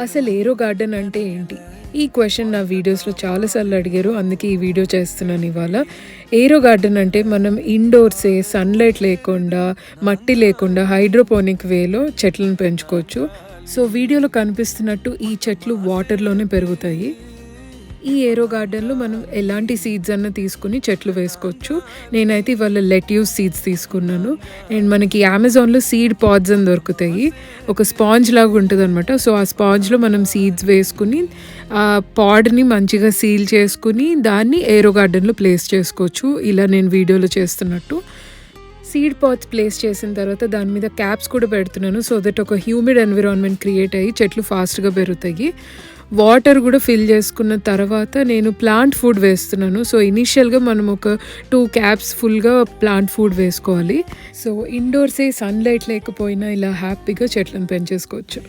అసలు ఏరో గార్డెన్ అంటే ఏంటి? ఈ క్వెషన్ నా వీడియోస్‌లో చాలా సార్లు అడిగారు. అందుకే ఈ వీడియో చేస్తున్నాను ఇవాళ. ఏరో గార్డెన్ అంటే మనం ఇండోర్సే సన్‌లైట్ లేకుండా, మట్టి లేకుండా హైడ్రోపోనిక్ వేలో చెట్లను పెంచుకోవచ్చు. సో, వీడియోలో కనిపిస్తున్నట్టు ఈ చెట్లు వాటర్‌లోనే పెరుగుతాయి. ఈ ఏరో గార్డెన్‌లో మనం ఎలాంటి సీడ్స్ అన్నా తీసుకొని చెట్లు వేసుకోవచ్చు. నేనైతే ఇవాళ లెట్యూస్ సీడ్స్ తీసుకున్నాను. అండ్ మనకి అమెజాన్‌లో సీడ్ పాడ్స్ అని దొరుకుతాయి. ఒక స్పాంజ్ లాగా ఉంటదనమాట. సో, ఆ స్పాంజ్‌లో మనం సీడ్స్ వేసుకొని ఆ పాడ్‌ని మంచిగా సీల్ చేసుకొని దాన్ని ఏరో గార్డెన్‌లో ప్లేస్ చేసుకోవచ్చు. ఇలా నేను వీడియోలో చేస్తున్నట్టు. సీడ్ పాట్స్ ప్లేస్ చేసిన తర్వాత దాని మీద క్యాప్స్ కూడా పెడుతున్నాను. సో దట్ ఒక హ్యూమిడ్ ఎన్విరాన్మెంట్ క్రియేట్ అయ్యి చెట్లు ఫాస్ట్‌గా పెరుగుతాయి. వాటర్ కూడా ఫిల్ చేసుకున్న తర్వాత నేను ప్లాంట్ ఫుడ్ వేస్తున్నాను. సో ఇనీషియల్‌గా మనం ఒక 2 క్యాప్స్ ఫుల్‌గా ప్లాంట్ ఫుడ్ వేసుకోవాలి. సో ఇండోర్సే సన్‌లైట్ లేకపోయినా ఇలా హ్యాపీగా చెట్లను పెంచేసుకోవచ్చు.